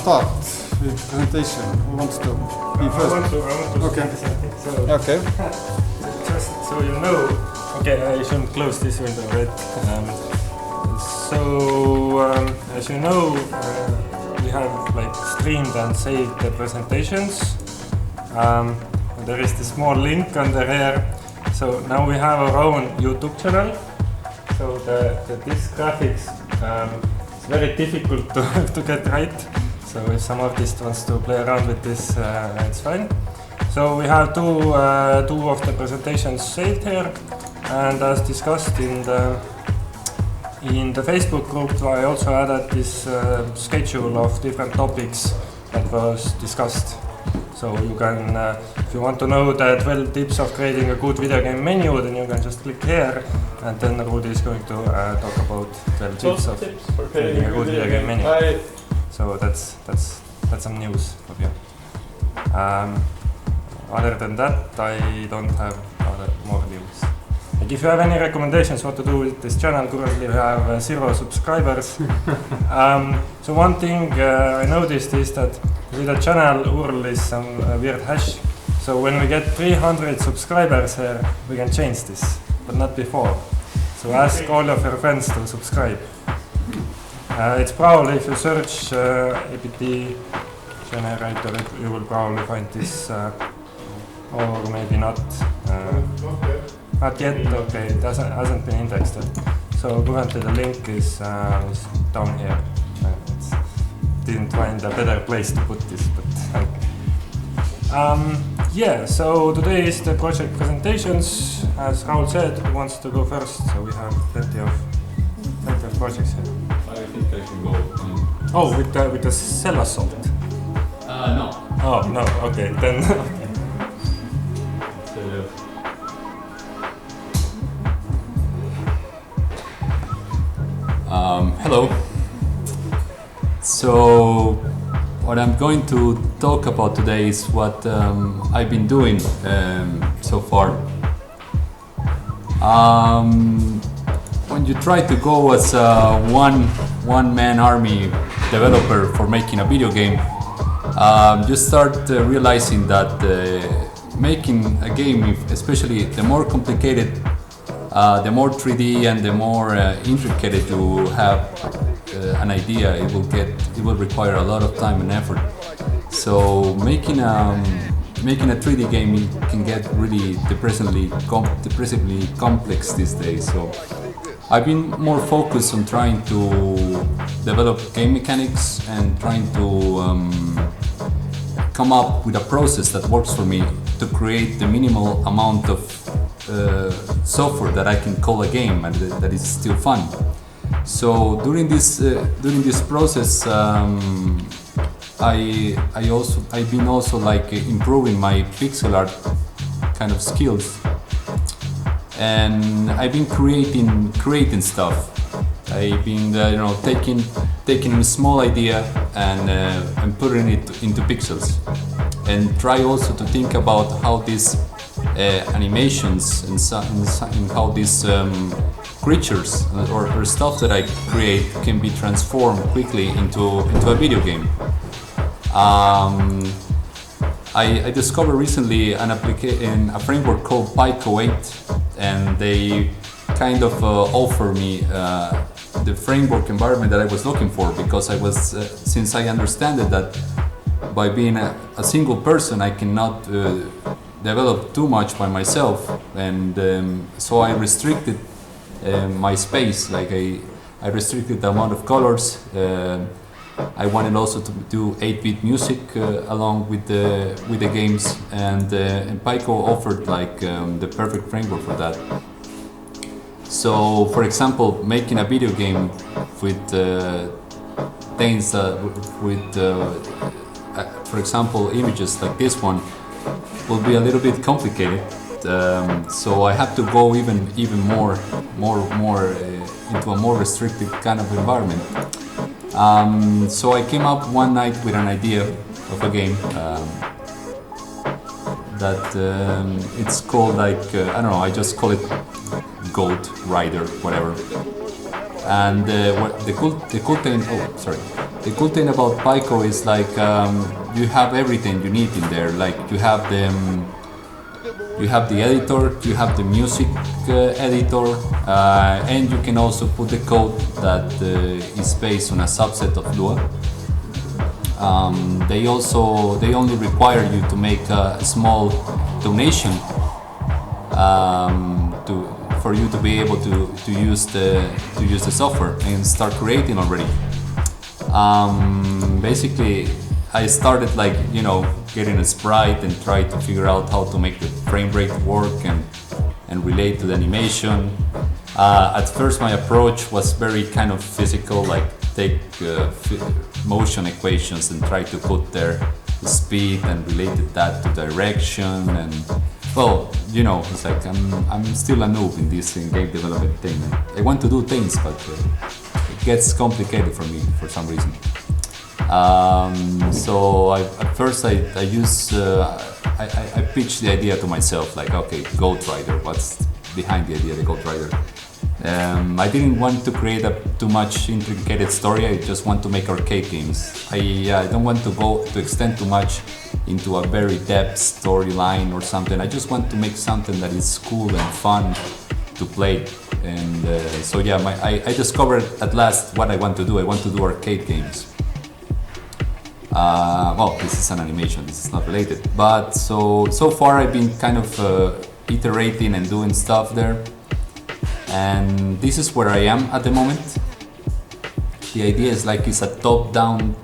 start with presentation? Who wants to be first? I want to okay. say something. So okay. Just so you know, okay, I shouldn't close this window, right? As you know, we have like streamed and saved the presentations. There is this small link under here. So now we have our own YouTube channel. So this graphics is very difficult to get right. So if some artist wants to play around with this, it's fine. So we have two of the presentations saved here, and as discussed in the Facebook group, I also added this schedule of different topics that was discussed. So you can, if you want to know the 12 tips of creating a good video game menu, then you can just click here, and then Rudi is going to talk about 12 tips of creating a good video game menu. So that's some news for you. Other than that, I don't have more news. Like if you have any recommendations what to do with this channel, currently we have 0 subscribers. So one thing I noticed is that the channel URL is some weird hash. So when we get 300 subscribers here, we can change this, but not before. So ask all of your friends to subscribe. It's probably, if you search APT generator, you will probably find this, or maybe not. Not yet, okay, it hasn't been indexed yet. So currently the link is down here. Didn't find a better place to put this, but okay. Yeah, so today is the project presentations. As Raul said, who wants to go first? So we have plenty of projects here. I think I can go. Oh, with the cell assault? No. Oh, no, okay, then. Hello. So, what I'm going to talk about today is what I've been doing so far. When you try to go as a one-man army developer for making a video game, you start realizing that making a game, especially the more complicated, the more 3D and the more intricate you have an idea, it will require a lot of time and effort. So making a 3D game can get really depressingly complex these days. So I've been more focused on trying to develop game mechanics and trying to come up with a process that works for me to create the minimal amount of software that I can call a game and that is still fun. So during this process, I've been also like improving my pixel art kind of skills, and I've been creating stuff. I've been taking a small idea and putting it into pixels, and try also to think about how these animations and how these creatures or stuff that I create can be transformed quickly into a video game. I discovered recently a framework called Pico 8, and they kind of offer me the framework environment that I was looking for, because since I understand that by being a single person I cannot develop too much by myself, and so I restricted my space. Like I restricted the amount of colors. I wanted also to do 8-bit music along with the games, and Pico offered like the perfect framework for that. So, for example, making a video game with things for example, images like this one will be a little bit complicated. So I have to go even more into a more restricted kind of environment. So I came up one night with an idea of a game that it's called like I don't know. I just call it Goat Rider, whatever. And what the cool thing, the cool thing about Pico is like you have everything you need in there. Like you have the editor, you have the music editor, and you can also put the code that is based on a subset of Lua. They only require you to make a small donation for you to be able to use the software and start creating already. Basically, I started like getting a sprite and try to figure out how to make the frame rate work and relate to the animation. At first, my approach was very kind of physical, like take motion equations and try to put their speed and related that to direction. And well, it's like I'm still a noob in this game development thing. I want to do things, but it gets complicated for me for some reason. So at first I pitched the idea to myself, like, okay, Goat Rider, what's behind the idea of the Goat Rider? I didn't want to create a too much intricate story. I just want to make arcade games. I don't want to extend too much into a very depth storyline or something. I just want to make something that is cool and fun to play. And so yeah, I discovered at last what I want to do. I want to do arcade games. Well, this is an animation, this is not related. But so far I've been kind of iterating and doing stuff there. And this is where I am at the moment. The idea is like it's a top-down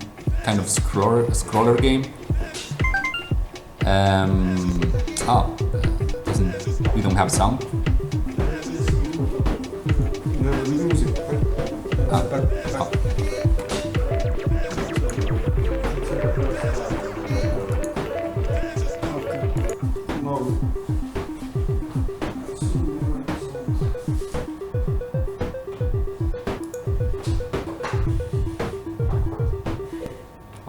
kind of scroller game. We don't have sound.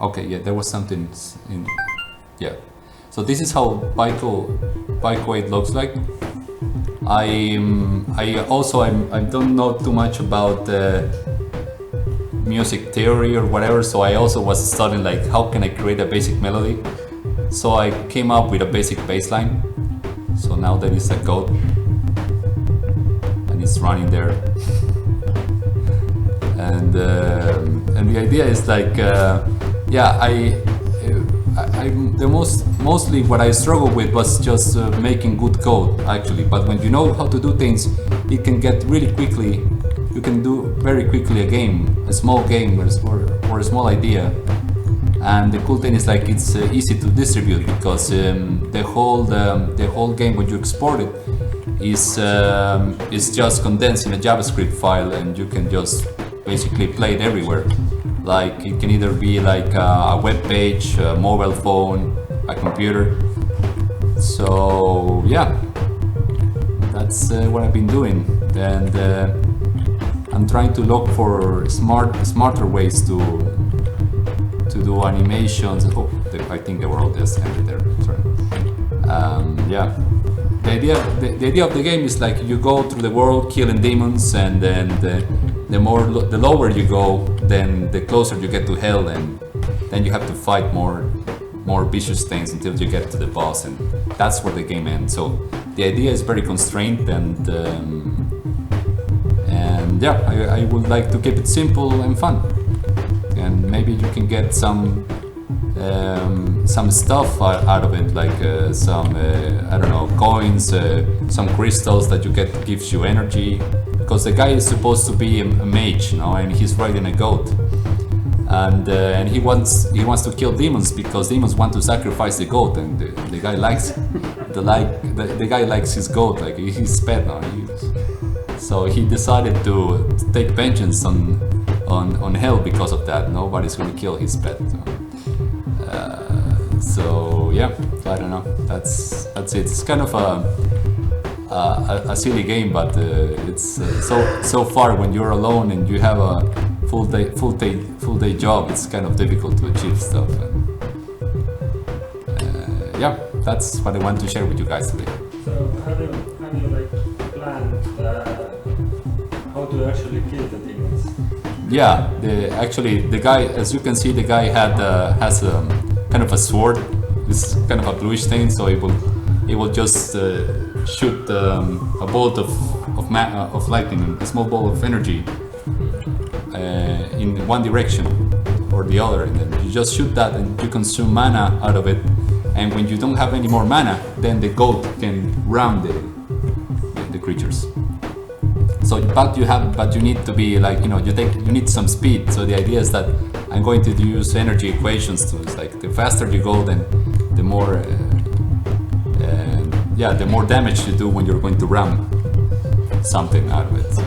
Okay, yeah, there was something in, yeah. So this is how Pico 8 looks like. I don't know too much about music theory or whatever, so I also was studying like how can I create a basic melody. So I came up with a basic bass line. So now there is a code and it's running there. And the idea is like, mostly what I struggled with was just making good code actually. But when you know how to do things, it can get really quickly. You can do very quickly a small game or a small idea. And the cool thing is like it's easy to distribute because the whole game when you export it is just condensed in a JavaScript file, and you can just basically play it everywhere. Like it can either be like a web page, a mobile phone, a computer. So yeah, that's what I've been doing, and I'm trying to look for smarter ways to do animations. Oh, I think they were all just ended there. Sorry. Yeah, the idea of the game is like you go through the world killing demons, and then the lower you go, then the closer you get to hell, and then you have to fight more vicious things until you get to the boss, and that's where the game ends. So the idea is very constrained, and yeah, I would like to keep it simple and fun, and maybe you can get some stuff out of it, like some I don't know, coins, some crystals that you get gives you energy. Because the guy is supposed to be a mage, and he's riding a goat, and he wants to kill demons because demons want to sacrifice the goat, and the guy likes the guy likes his goat, like his pet now. So he decided to take vengeance on hell because of that. Nobody's gonna kill his pet. So yeah, I don't know. That's it. It's kind of a silly game, but it's so far when you're alone and you have a full day job, it's kind of difficult to achieve stuff. And, yeah, that's what I want to share with you guys today. So have you like planned how to to actually kill the demons? Yeah, actually the guy, as you can see, the guy has a kind of a sword. It's kind of a bluish thing, so he will just shoot a bolt of lightning, a small ball of energy in one direction or the other, and then you just shoot that and you consume mana out of it. And when you don't have any more mana, then the goat can ram the creatures. So, but you need to be like, you need some speed. So the idea is that I'm going to use energy equations to, it's like the faster you go, then the more, the more damage you do when you're going to ram something out of it. So.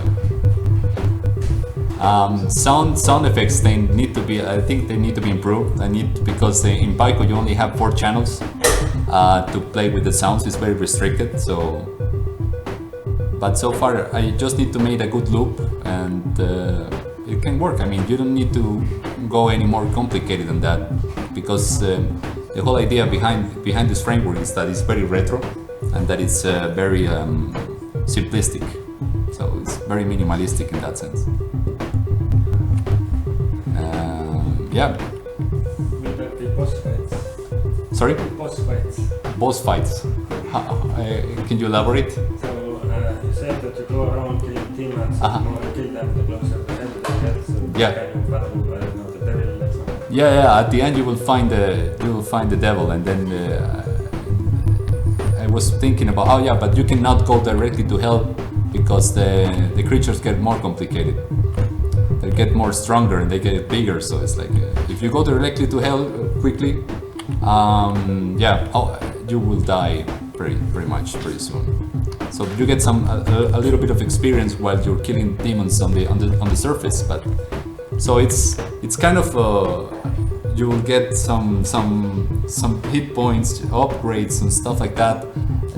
Sound effects, they need to be, I think they need to be improved. Because in Pyco you only have 4 channels to play with the sounds. It's very restricted. So. But so far, I just need to make a good loop, and it can work. I mean, you don't need to go any more complicated than that, because the whole idea behind this framework is that it's very retro, and that it's very simplistic. So it's very minimalistic in that sense. Yeah. Will there be boss fights? Sorry? Boss fights. Boss fights. Can you elaborate? So you said that you go around killing demons, the more you kill them, the closer the end they get. So Yeah. kind of battle, I don't know, the devil or something. Yeah. At the end, you will find the devil, and then I was thinking about, but you cannot go directly to hell because the creatures get more complicated. They get more stronger and they get bigger. So it's like if you go directly to hell quickly, you will die pretty soon. So you get a little bit of experience while you're killing demons on the surface, but so it's kind of you will get some hit points, upgrades and stuff like that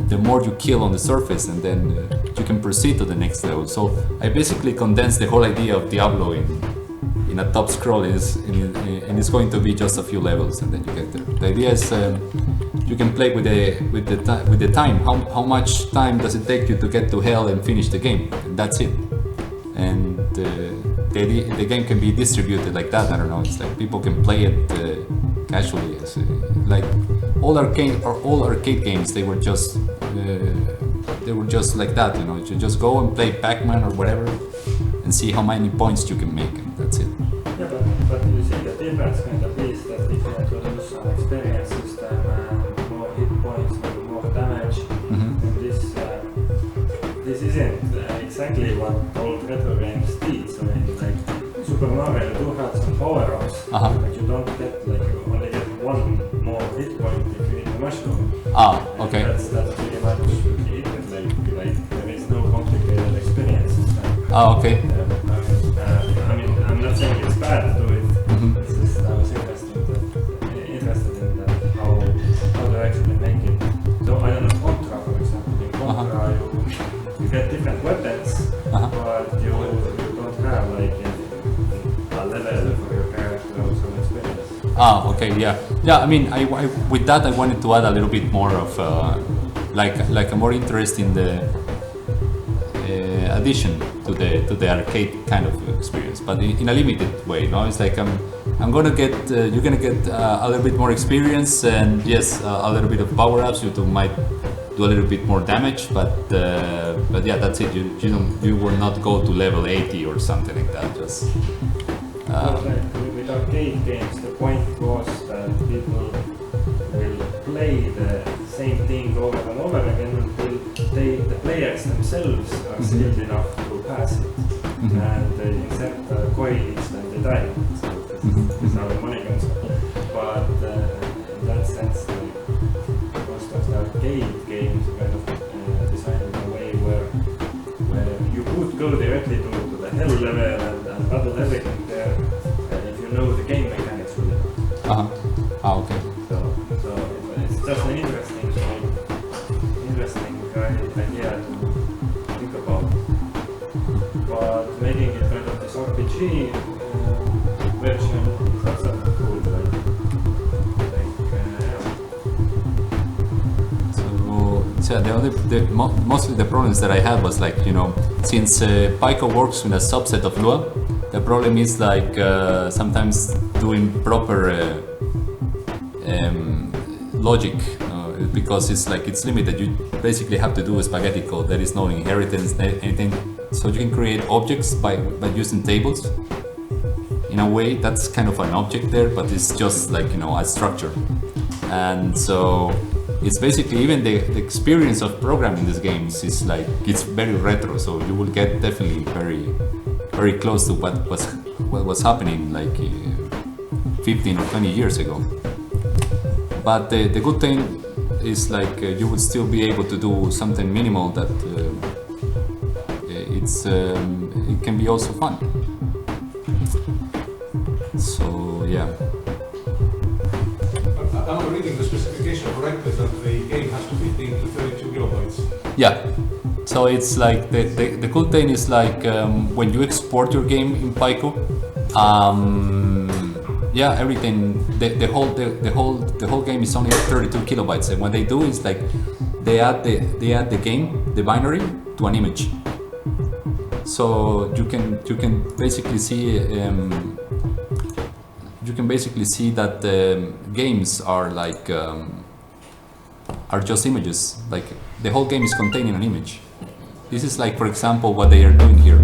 the more you kill on the surface, and then you can proceed to the next level. So I basically condensed the whole idea of Diablo in a top scroll, and it's going to be just a few levels, and then you get there. The idea is you can play with the time. How much time does it take you to get to hell and finish the game? And that's it. And the game can be distributed like that. I don't know. It's like people can play it casually. Like all arcade games, they were just like that. You know, you just go and play Pac-Man or whatever, and see how many points you can make, and that's it. Yeah, but you see the difference kind of is that if you introduce an experience system and more hit points and more damage, then this isn't exactly what old retro games did. So like Super Mario do have some power-ups, but you don't get, like, you only get one more hit point if you eat a mushroom. Okay. That's pretty much it. Like there is no complicated experience system. Okay. I mean, I'm not saying it's bad to do it. It's just I was interested in that how to actually make it. So I don't know, Contra, for example. In Contra, you get different weapons, but you don't have like a level for your character or some experience. Okay, yeah. I mean, I with that I wanted to add a little bit more of like a more interest in the addition to the arcade kind of experience, but in a limited way. No, it's like I'm gonna get you're gonna get a little bit more experience, and yes, a little bit of power ups. You might do a little bit more damage, but yeah, that's it. You will not go to level 80 or something like that. Just with arcade games, the point was that people will play the same thing over and over again until the players themselves are skilled enough to pass it. And they insert the coins when they die. So that's how the money comes. But in that sense, most of the arcade games are kind of designed in a way where you could go directly to the hell level and battle everything there if you know the game mechanics really. Okay. So it's just an interesting idea to think about. But making it kind of this RPG version is also cool. So mostly the problems that I had was like, you know, since Pico works with a subset of Lua, the problem is like sometimes doing proper logic, because it's like it's limited. You basically have to do a spaghetti code. There is no inheritance, anything. So you can create objects by using tables. In a way, that's kind of an object there, but it's just like, you know, a structure. And so it's basically, even the experience of programming these games is like, it's very retro. So you will get definitely very close to what was happening like 15 or 20 years ago. But the good thing is like you would still be able to do something minimal that it can be also fun. So yeah. Am I reading the specification correctly that the game has to fit into 32 kilobytes? Yeah. So it's like the cool thing is like when you export your game in Pico, yeah, everything, the whole game is only 32 kilobytes, and what they do is like they add the game, the binary, to an image. So you can basically see that games are like are just images. Like the whole game is containing an image. This is like, for example, what they are doing here.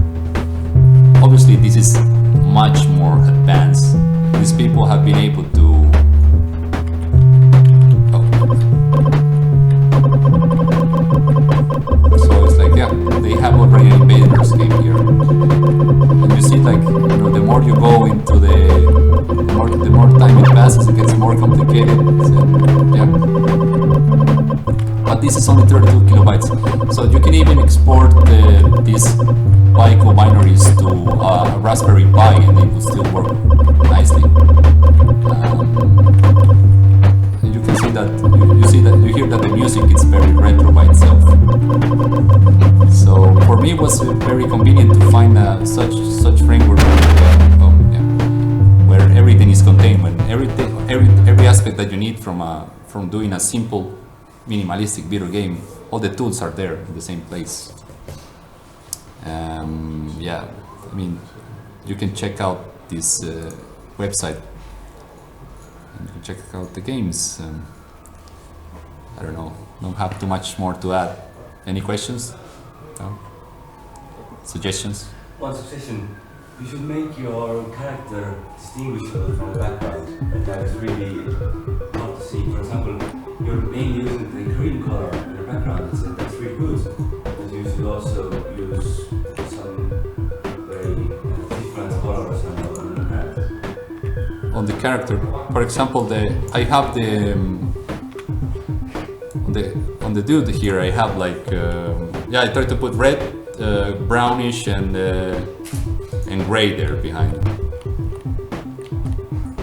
Obviously, this is much more advanced. These people have been able to. So it's like, yeah, they have already an invaders game here. And you see, like, you know, the more you go into the more time it passes, it gets more complicated. So, yeah. But this is only 32 kilobytes, so you can even export these Pico binaries to a Raspberry Pi, and it will still work nicely. You can see that you hear that the music is very retro by itself. So for me, it was very convenient to find such framework where everything is contained, when every aspect that you need from doing a simple minimalistic video game, all the tools are there in the same place. Yeah, I mean, you can check out this website and you can check out the games. I don't have too much more to add. Any questions? No? Suggestions? One suggestion: you should make your character distinguishable from the background, and that is really hard to see. For example, you're mainly using the green color in the background, so that's really good. But you should also use some very different colors on the character. On the character, for example, I have on the dude here. I have like yeah, I try to put red, brownish, and gray there behind.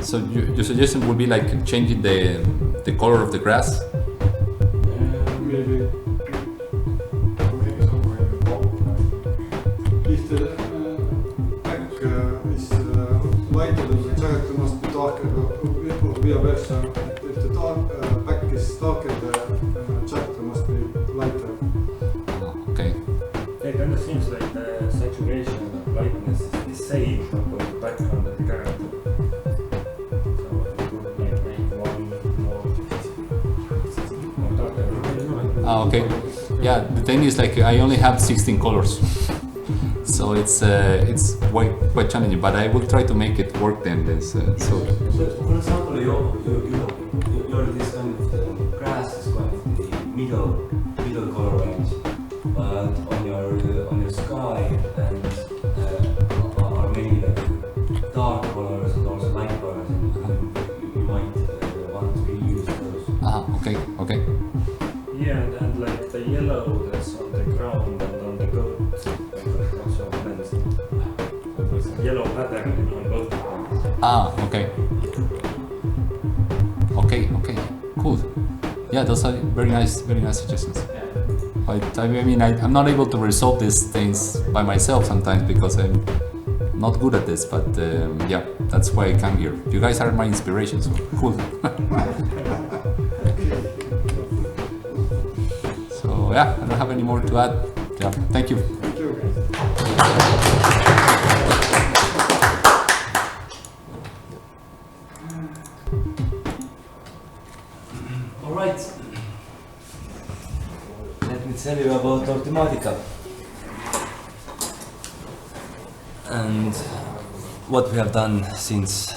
So your suggestion would be like changing the color of the grass? Maybe somewhere. If the back is lighter, the character must be darker, or vice versa. If the back is darker, the character must be lighter. Okay. It kind of seems like the saturation and lightness is the same for the background of the character. So it would make one more darker. Okay. Yeah, the thing is like I only have 16 colors, so it's quite challenging. But I will try to make it work then. So for example, your this kind of grass is kind of the middle color range, but on your sky and are mainly like dark colors and also light colors, and you might want to reuse those. Okay. Yeah, and like the yellow that's on the ground and on the goat also blends. So there's a yellow pattern on both grounds. Okay. Cool. Yeah, those are very nice suggestions. But I mean, I'm not able to resolve these things by myself sometimes because I'm not good at this. But yeah, that's why I come here. You guys are my inspiration, so cool. So yeah, I don't have any more to add. Yeah, thank you. Thank you. All right. Let me tell you about Optimatica and what we have done since.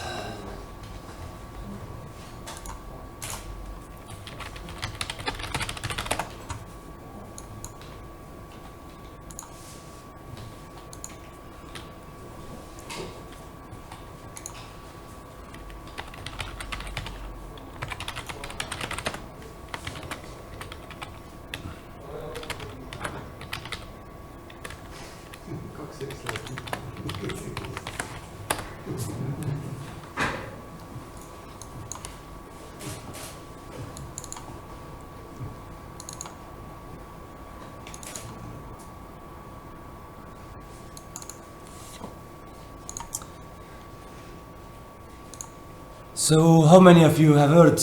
So, how many of you have heard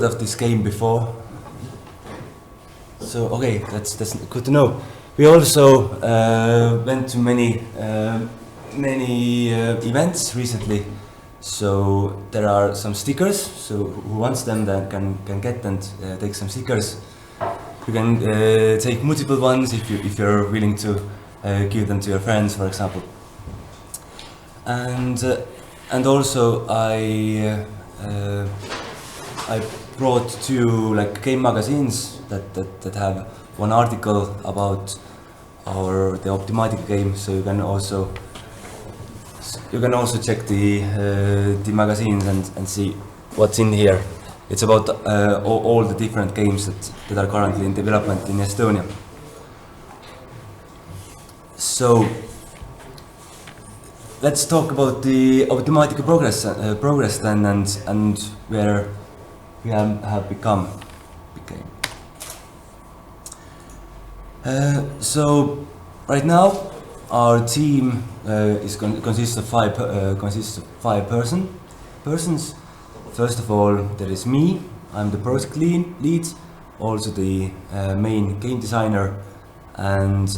of this game before? So, okay, that's good to know. We also went to many events recently. So there are some stickers. So who wants them that can get and take some stickers. You can take multiple ones if you're willing to give them to your friends, for example. And also I brought two like game magazines that have one article about the Optimatica game, so you can also check the magazines and see what's in here. It's about all the different games that are currently in development in Estonia. So let's talk about the Optimatica progress then and where we have become. So right now our team consists of five persons. First of all, there is me. I'm the project lead, also the main game designer, and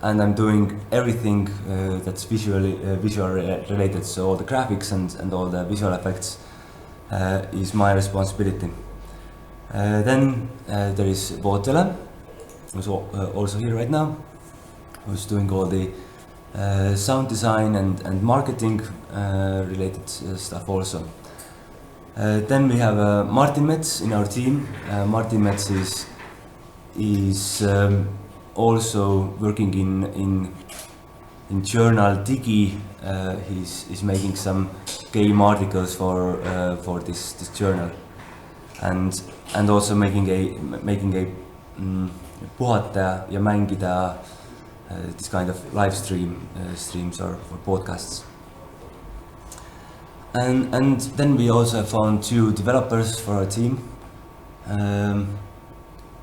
I'm doing everything that's visual related. So all the graphics and all the visual effects is my responsibility. Then there is Vootele, who's also here right now, who's doing all the sound design and marketing related stuff also. Then we have Martin Mets in our team. Martin Mets is also working in journal Digi. He's making some game articles for this journal, and also making a puhata ja mängida this kind of live streams or podcasts. And then we also found two developers for our team.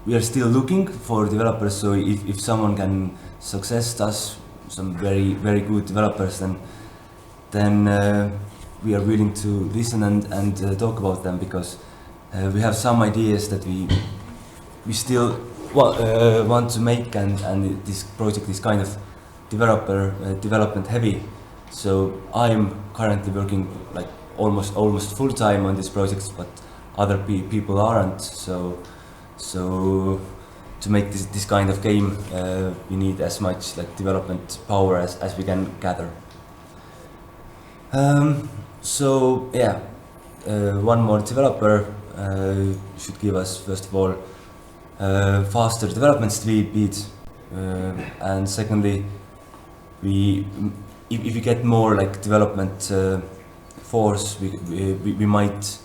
We are still looking for developers, so if someone can suggest us some very good developers, then we are willing to listen and talk about them, because we have some ideas that we still want to make, and this project is kind of development heavy. So I'm currently working like almost full time on this project, but other people aren't. So to make this kind of game, we need as much like development power as we can gather. So yeah, one more developer should give us, first of all, faster development speed, and secondly, if we get more like development force, we might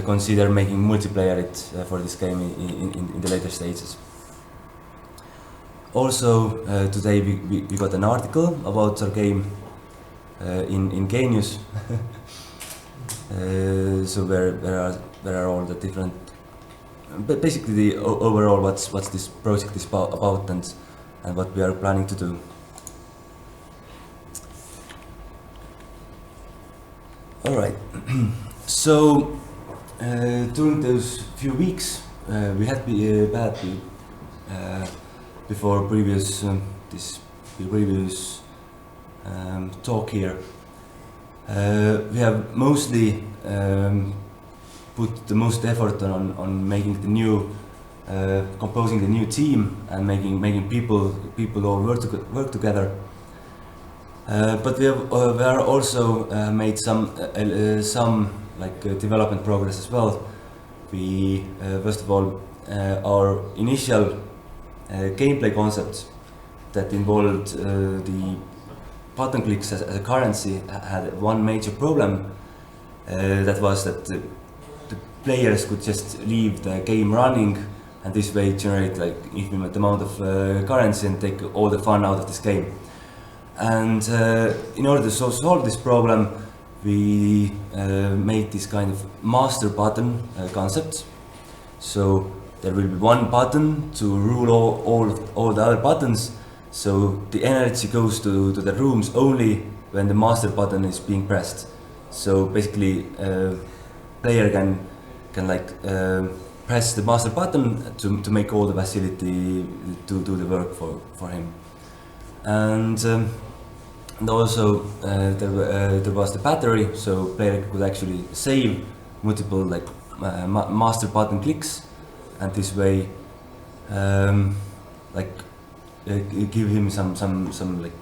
consider making multiplayer for this game in the later stages. Also, today we got an article about our game in Genius. So where are all the different, but basically the overall what's this project is about and what we are planning to do. All right. So during those few weeks, we had before previous this previous talk here. We have mostly put the most effort on making the new, composing the new team and making people all work together. But we are also made some development progress as well. We first of all our initial gameplay concept that involved the button clicks as a currency had one major problem. That was that the players could just leave the game running and this way generate like infinite amount of currency and take all the fun out of this game. And in order to solve this problem, we made this kind of master button concept. So there will be one button to rule all the other buttons. So the energy goes to the rooms only when the master button is being pressed. So basically, player can like press the master button to make all the facility to do the work for him. And also there was the battery, so player could actually save multiple like master button clicks, and this way give him some like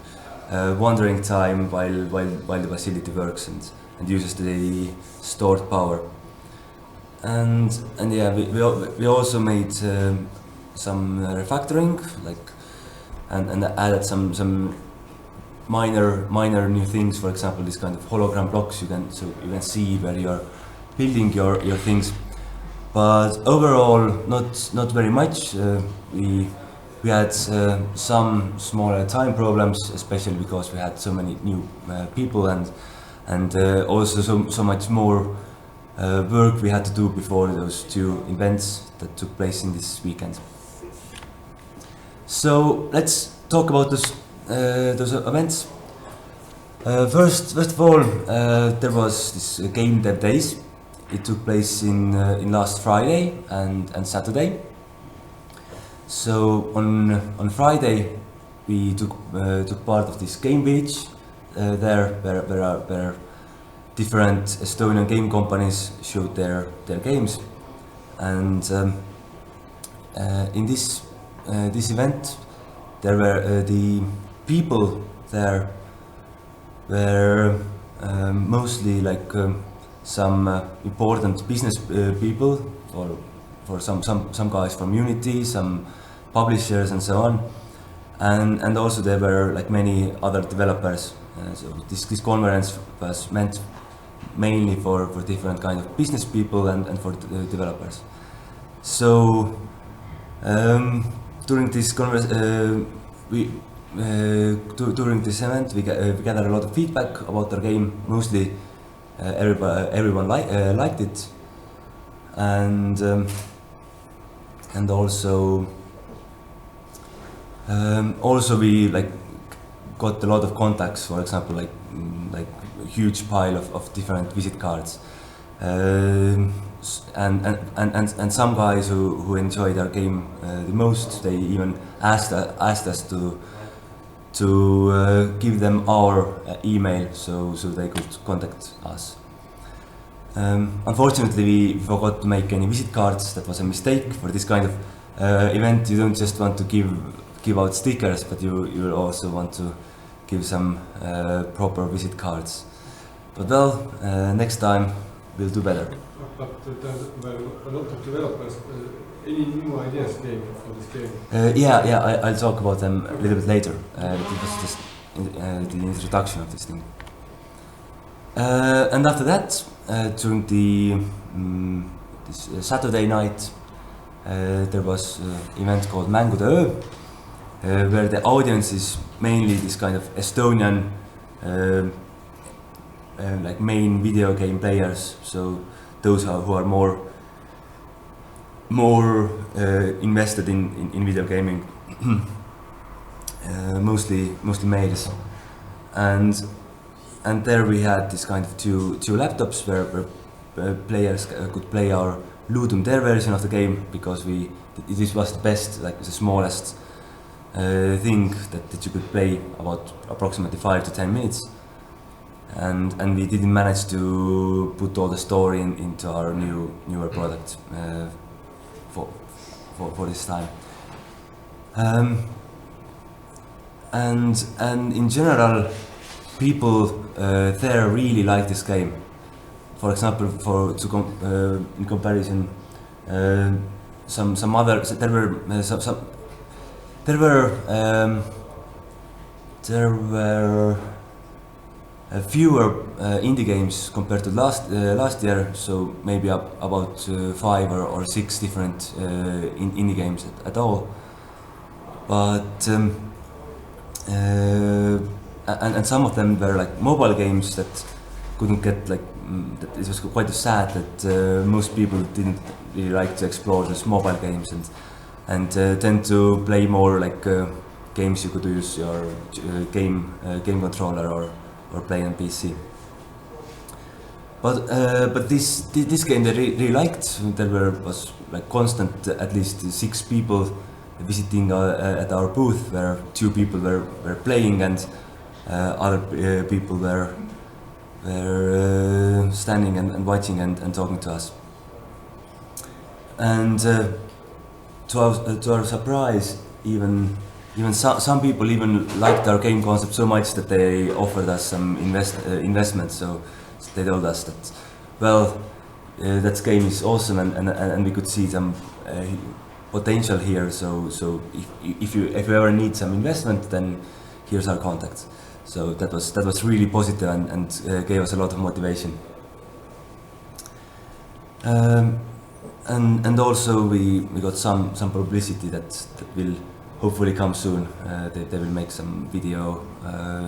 wandering time while the facility works and uses the stored power. And yeah, we also made some refactoring, like and added some minor new things. For example, this kind of hologram blocks you can see where you are building your things. But overall, not very much. We had some smaller time problems, especially because we had so many new people and also so much more work we had to do before those two events that took place in this weekend. So let's talk about those events. First of all, there was this Game Dev Days. It took place in last Friday and Saturday. So on Friday we took part of this game village there where different Estonian game companies showed their games, and in this event there were the people there were mostly like some important business people, for some guys from Unity, some publishers and so on, and also there were like many other developers. So this conference was meant mainly for different kind of business people and for developers. So during this during this event we gathered a lot of feedback about our game. Mostly everyone liked it, and also we like got a lot of contacts. For example, like a huge pile of different visit cards, and some guys who enjoyed our game the most, they even asked us to give them our email so they could contact us. Unfortunately, we forgot to make any visit cards. That was a mistake. For this kind of event, you don't just want to give out stickers, but you also want to give some proper visit cards. But well, next time we'll do better. But there were a lot of developers. Any new ideas came for this game? Yeah, I'll talk about them a little bit later. It was just the introduction of this thing. And after that, during this Saturday night, there was an event called MängudeÖÖ, where the audience is mainly this kind of Estonian like main video game players. So those who are more invested in video gaming, mostly males, and there we had this kind of two laptops where players could play our Ludum Dare version of the game, because this was the best, like the smallest thing that you could play, about approximately 5 to 10 minutes, and we didn't manage to put all the story into our newer product for this time. And in general, people there really like this game. For example, in comparison, some other there were fewer indie games compared to last year. So maybe about 5 or 6 different indie games at all. But and some of them were like mobile games that couldn't get like. That it was quite sad that most people didn't really like to explore those mobile games and tend to play more like games you could use your game controller or play on PC. But this game they really liked. There was like constant at least 6 people visiting at our booth, where 2 people were playing and other people were standing and watching and talking to us. And to our surprise, even some people even liked our game concept so much that they offered us some investment. So they told us that, well, that game is awesome and we could see some potential here. So if you ever need some investment, then here's our contact. So that was really positive and gave us a lot of motivation. And also we got some publicity that will hopefully come soon. They will make some video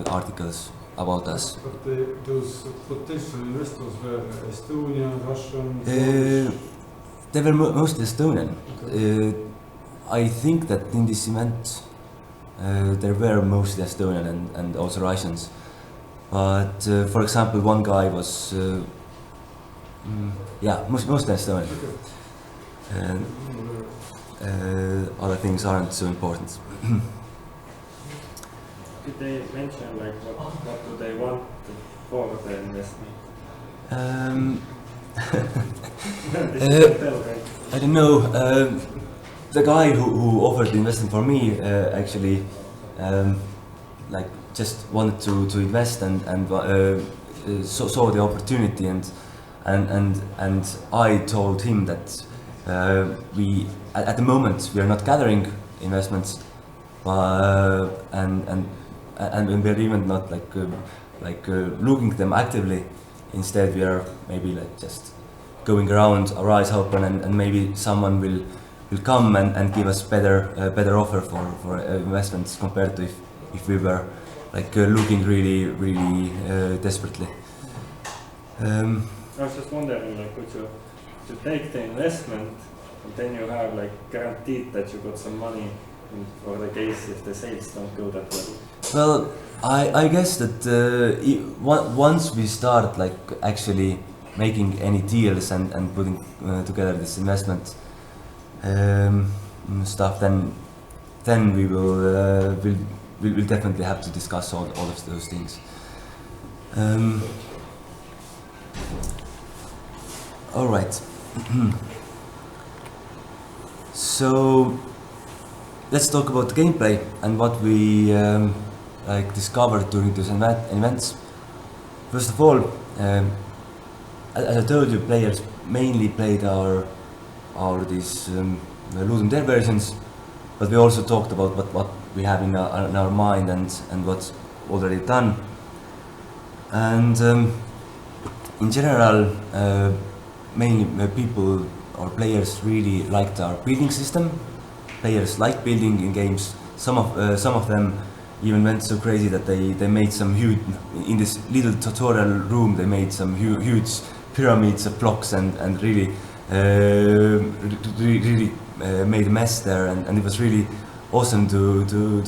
articles about us. But those potential investors were Estonian, Russian? They were mostly Estonian. Okay. I think that in this event there were mostly Estonian and also Russians. But for example, one guy was mostly Estonian. Okay. Other things aren't so important. Did they mention like what do they want for the investment? I don't know. The guy who offered the investment for me actually like just wanted to invest and saw the opportunity and I told him that we at the moment we are not gathering investments, and we're even not like looking them actively. Instead, we are maybe like just going around, our eyes open, and maybe someone will come and give us better offer for investments compared to if we were like looking really desperately. I was just wondering, like, would you take the investment and then you have like guaranteed that you got some money for the case if the sales don't go that well? Well, I guess that once we start like actually making any deals and putting together this investment stuff, then we will definitely have to discuss all of those things. All right. So let's talk about the gameplay and what we like discovered during those events. First of all, as I told you, players mainly played our these Ludum Dare versions, but we also talked about what we have in our mind and what's already done. And in general, mainly people or players really liked our building system. Players like building in games. Some of them even went so crazy that they made some huge, in this little tutorial room, they made some huge pyramids of blocks and really made a mess there, and it was really awesome to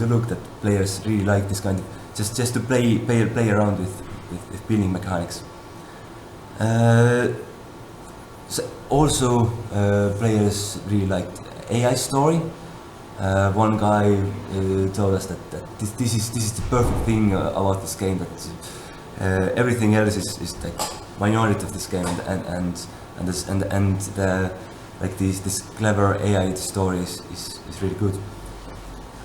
look that players really like this kind of just to play around with building mechanics. Also, players really liked AI story. One guy told us that this is the perfect thing about this game, that everything else is like minority of this game, and this clever AI story is really good.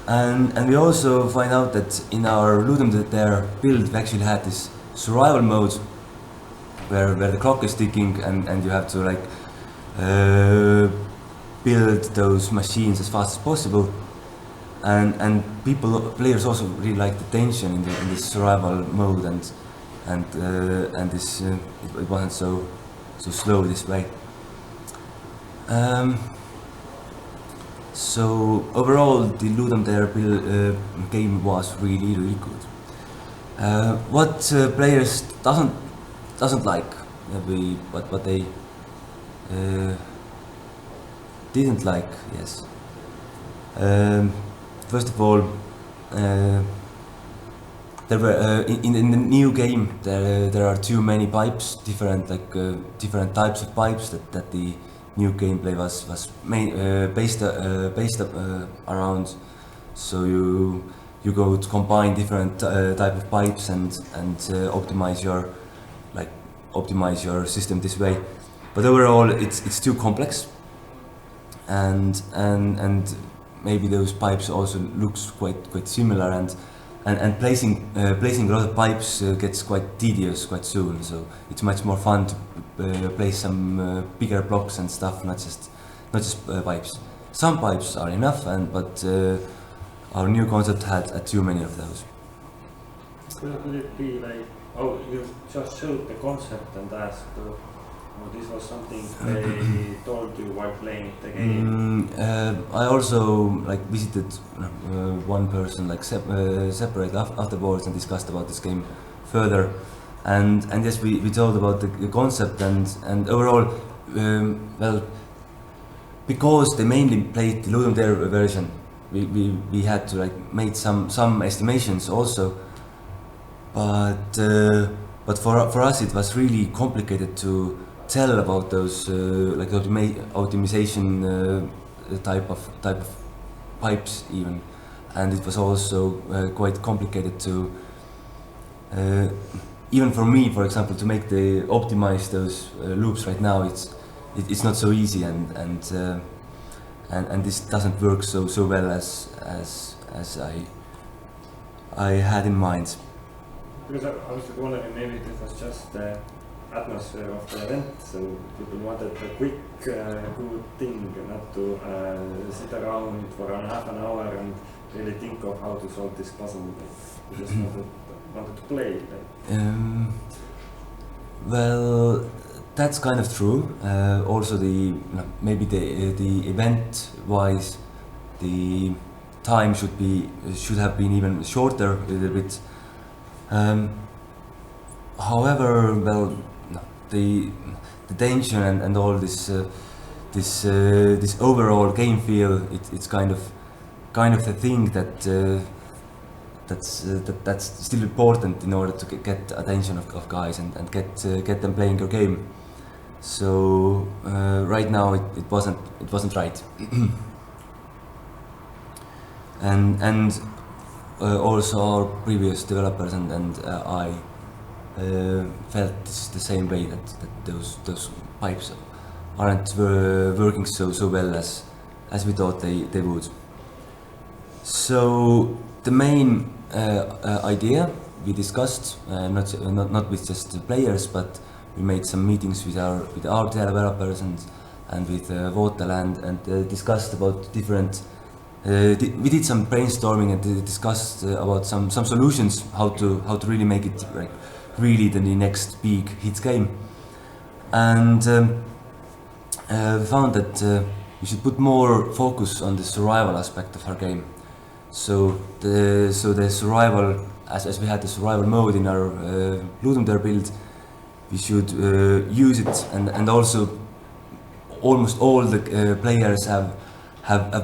And we also find out that in our Ludum Dare build we actually had this survival mode where the clock is ticking and you have to like build those machines as fast as possible, and players also really like the tension in this survival mode, and this it wasn't so slow this way. So overall, the Ludum Dare game was really good. What players doesn't like, maybe what they didn't like, yes. First of all, there were in the new game there are too many pipes, different types of pipes that the new gameplay was based around. So you go to combine different type of pipes and optimize your system this way. But overall, it's too complex, and maybe those pipes also looks quite similar, and placing a lot of pipes gets quite tedious quite soon. So it's much more fun to place some bigger blocks and stuff, not just pipes. Some pipes are enough, but our new concept had too many of those. Could it be like, oh, you just showed the concept and asked, this was something they told you while playing the game? I also visited one person separate afterwards and discussed about this game further, and yes, we told about the concept and overall, well, because they mainly played the Ludum Dare version, we had to make some estimations also, but for us it was really complicated to tell about those optimization type of pipes even, and it was also quite complicated to even for me, for example, to optimize those loops right now. It's not so easy, and this doesn't work so well as I had in mind. Because I was wondering, maybe it was just the atmosphere of the event, so people wanted a quick, good thing, not to sit around for half an hour and really think of how to solve this puzzle. They just wanted to play. Well, that's kind of true. Also, maybe the event-wise, the time should have been even shorter a little bit. However, well, the tension and all this overall game feel, it's kind of the thing that's still important in order to get attention of guys and get them playing your game. So right now it wasn't right. and also our previous developers and I felt the same way, that those pipes aren't working so well as we thought they would. So the main idea we discussed, not with just the players, but we made some meetings with our developers and with Votel and discussed about different. We did some brainstorming and discussed about some solutions how to really make it really the next big hit game, and we found that we should put more focus on the survival aspect of our game. So the survival, as we had the survival mode in our Ludum Dare build, we should use it, and also almost all the players have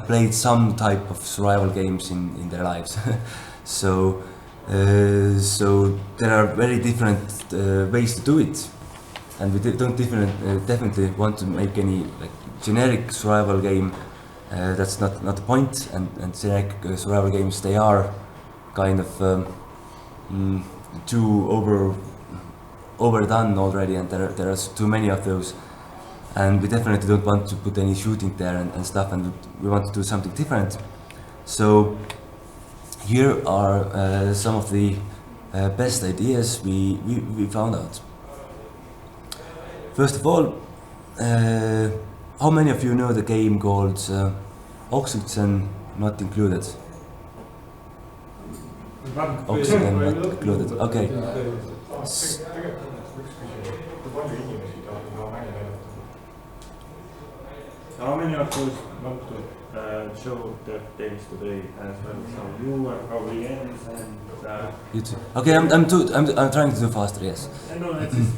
played some type of survival games in their lives. So there are very different ways to do it. and we don't definitely want to make any like generic survival game. That's not the point. And generic survival games, they are kind of too overdone already, and there are too many of those. And we definitely don't want to put any shooting there and stuff, and we want to do something different. So here are some of the best ideas we found out. First of all, how many of you know the game called Oxygen Not Included? Oxygen Not Included, okay. How many of those want to show their games today as well? So you are probably ends and you too. Okay, I'm trying to do faster. Yes. I know it's just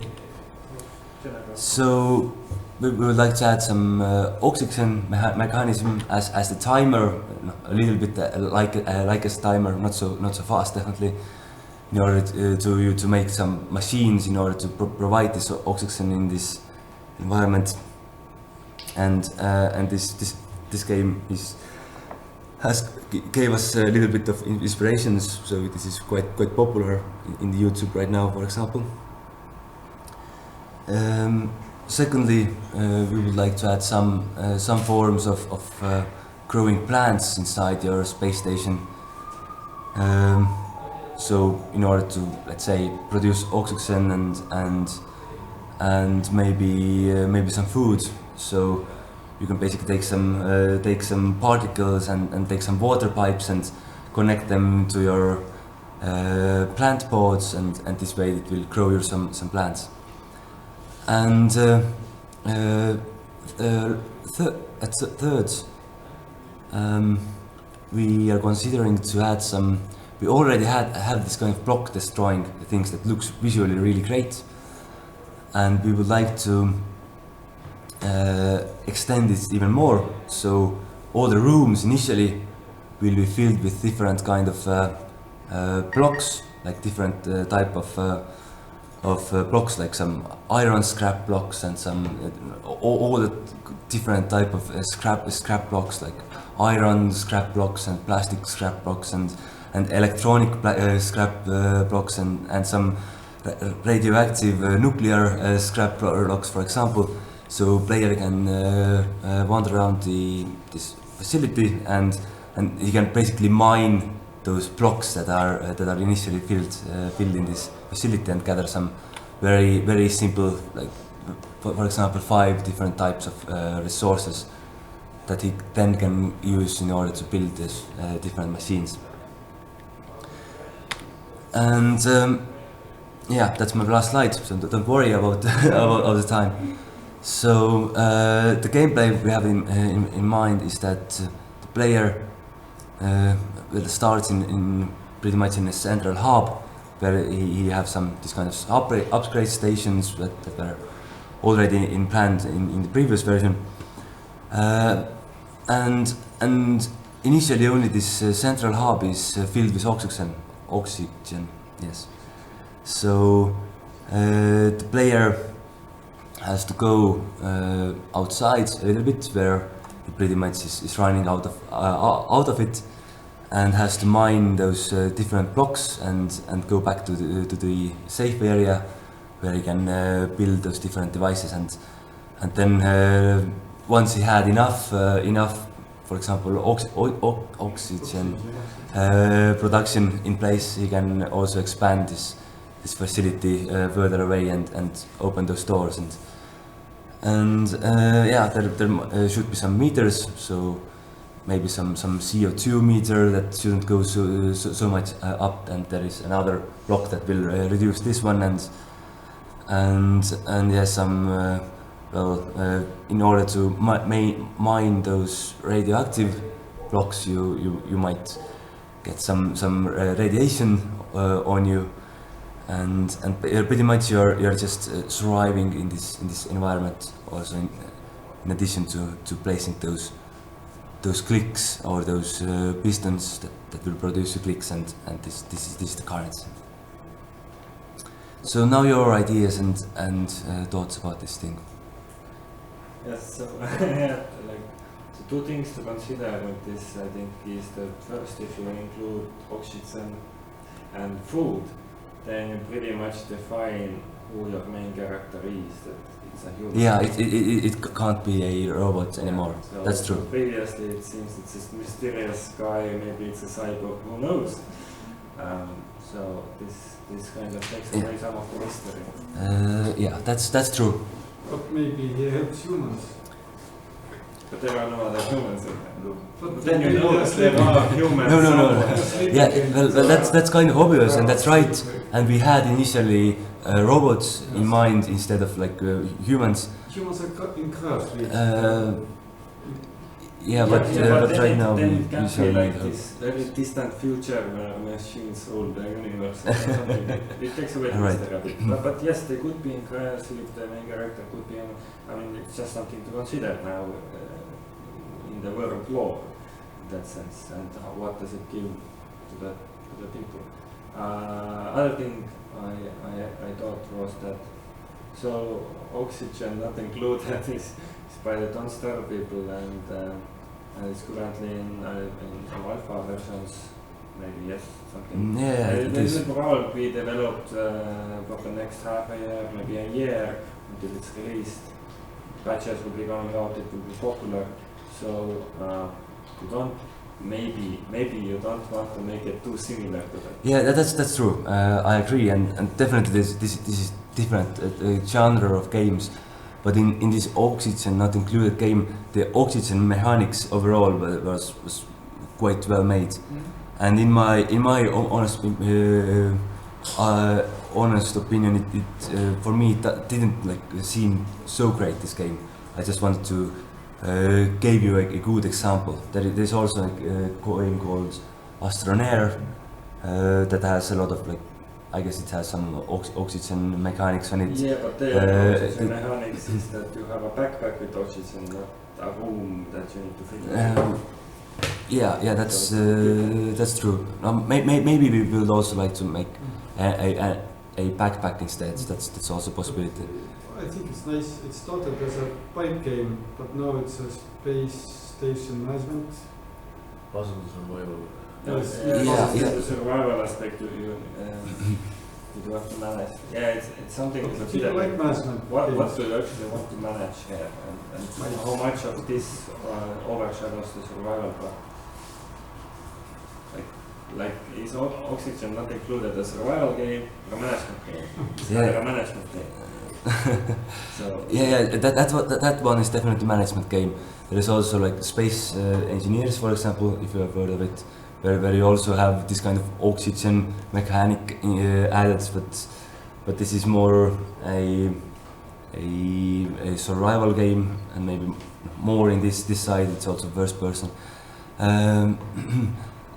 So we would like to add some oxygen mechanism as the timer, a little bit like a timer, not so fast definitely, in order to make some machines in order to provide this oxygen in this environment. And this game gave us a little bit of inspirations. So this is quite popular in the YouTube right now, for example. Secondly, we would like to add some forms of growing plants inside your space station. So in order to, let's say, produce oxygen and maybe some food. So you can basically take some particles and take some water pipes and connect them to your plant pods, and this way it will grow you some plants. And third, we are considering to add some. We already have this kind of block destroying things that looks visually really great, and we would like to extend it even more. So all the rooms initially will be filled with different kind of blocks, like different type of blocks, like some iron scrap blocks and some all the different type of scrap blocks, like iron scrap blocks and plastic scrap blocks and electronic scrap blocks and some radioactive nuclear scrap blocks, for example. So player can wander around this facility and he can basically mine those blocks that are initially filled in this facility and gather some very simple, like for example 5 different types of resources that he then can use in order to build these different machines. And yeah, that's my last slide, so don't worry about all the time. So the gameplay we have in mind is that the player will start in pretty much in a central hub where he have this kind of upgrade stations that were already planned in the previous version, and initially only this central hub is filled with oxygen, yes. So the player has to go outside a little bit, where he pretty much is running out of it, and has to mine those different blocks and go back to the safe area where he can build those different devices, and then once he had enough, for example, oxygen production in place, he can also expand this facility further away and open those doors, and yeah, there should be some meters, so maybe some CO2 meter that shouldn't go so much up, and there is another block that will reduce this one, and yeah, some in order to mine those radioactive blocks, you might get some radiation on you, and pretty much you're just surviving in this environment, also in addition to placing those clicks or those pistons that will produce the clicks, and this is the currents. So now your ideas and thoughts about this thing. Yes, so yeah, like the two things to consider with this, I think, is that first, if you include oxygen and food, then you pretty much define who your main character is. That it's a human. Yeah, it can't be a robot anymore. So That's true. Previously, it seems it's this mysterious guy. Maybe it's a cyborg. Who knows? So this kind of takes away some of the mystery. Yeah, that's true. But maybe he helps humans. But there are no other humans in there. But Then you know that there are humans. No. somewhere. Yeah, well, that's kind of obvious, and that's right. And we had initially robots in mind instead of like humans. Humans are in cars, really. Yeah, but then right now then we it can be usually like have- this very distant future where machines rule the universe or something. It takes away the Right. mystery a bit. But yes, they could be in cars if the main character could be. I mean, it's just something to consider now in the world lore, in that sense, and what does it give to the people. Other thing I thought was that so oxygen not included is by the Don't Starve people, and it's currently in some alpha versions, maybe yes, something. Yeah, it They is. will probably be developed for the next half a year, maybe a year until it's released. Patches will be coming out, it will be popular. So you don't maybe you don't want to make it too similar to that. Yeah, that's true. I agree, and definitely this is different genre of games. But in this oxygen not included game, the oxygen mechanics overall was quite well made. And in my honest opinion, it for me that didn't like seem so great, this game. I just wanted to give you a good example. There's also a game called Astronair that has a lot of like, I guess it has some oxygen mechanics on it. Yeah, but the oxygen mechanics is that you have a backpack with oxygen, not a room that you need to fill in. Yeah, that's true. Maybe we would also like to make a backpack instead. That's also a possibility. I think it's nice. It started as a pipe game, but now it's a space station management. Puzzle survival. Yes. The survival aspect you do have to manage. Yeah, it's something to But consider. you like management What games. do you actually want to manage here, and how much of this overshadows the survival part? Like is oxygen not included a survival game or a management game? It's Yeah. a management game. So Yeah, that one is definitely management game. There is also like Space Engineers, for example, if you have heard of it, where you also have this kind of oxygen mechanic added, but this is more a survival game, and maybe more in this side. It's also first person,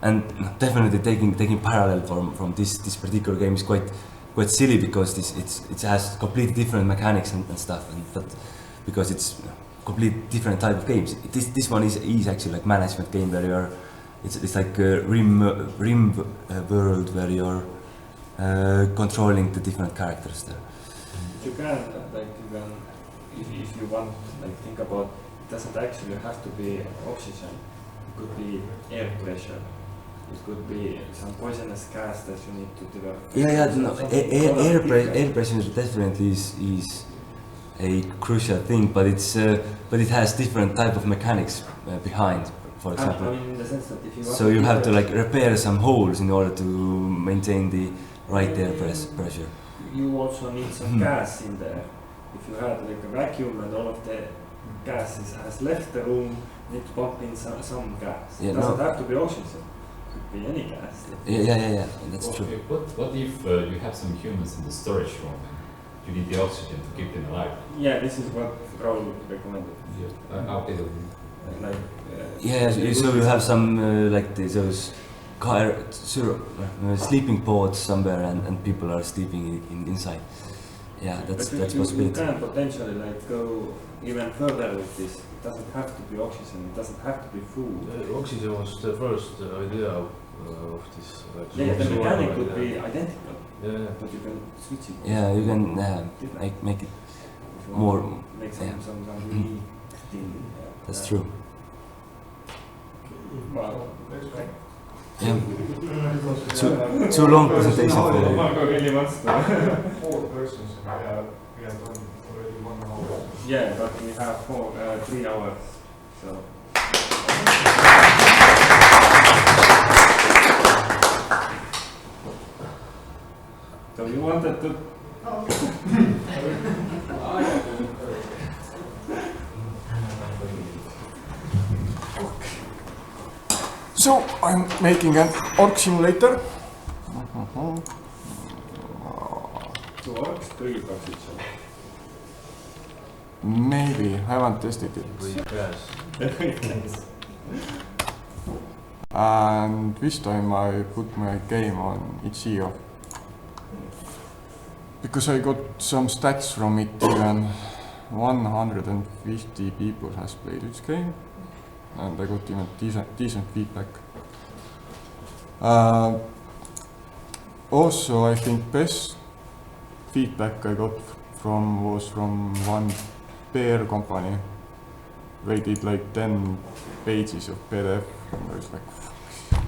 and definitely taking parallel from this particular game is quite silly, because it has completely different mechanics and stuff, but because it's completely different type of games. This one is actually like management game where you're it's like a rim world where you're controlling the different characters there. you can if you want think about it doesn't actually have to be oxygen. It could be air pressure. It could be some poisonous gas that you need to develop. No, air pressure definitely is a crucial thing, but it has different type of mechanics behind. For example, I mean, in the sense that if you want so you have to like repair some holes in order to maintain the right air pressure. You also need some gas in there. If you had like a vacuum and all of the gas has left the room, you need to pump in some gas. Yeah, It doesn't no. have to be oxygen. It could be any gas. Yeah, that's true. Okay, what if you have some humans in the storage room and you need the oxygen to keep them alive? Yeah, this is what Raul recommended. Okay. Yeah, so you have some like those sleeping pods somewhere, and people are sleeping inside. Yeah, that's You possibility. can potentially go even further with this. It doesn't have to be oxygen. It doesn't have to be food. Oxygen was the first idea of this. Yeah, the mechanic would be identical, Yeah. but you can switch it. Yeah, you can make it If you more. want to make some really thing. That's true. Wow. Yeah. Too long presentation for you. Margo really wants to. 4 persons and we have done already 1 hour. Yeah, but we have 3 hours. So. So you wanted to. So I'm making an orc simulator. Two orcs, 3 positions. Maybe, haven't tested it. And this time I put my game on itch.io. Because I got some stats from it, even 150 people has played this game. And I got even decent feedback. Also, I think best feedback I got was from one bear company. They did like 10 pages of PDF, and I was like, fuck.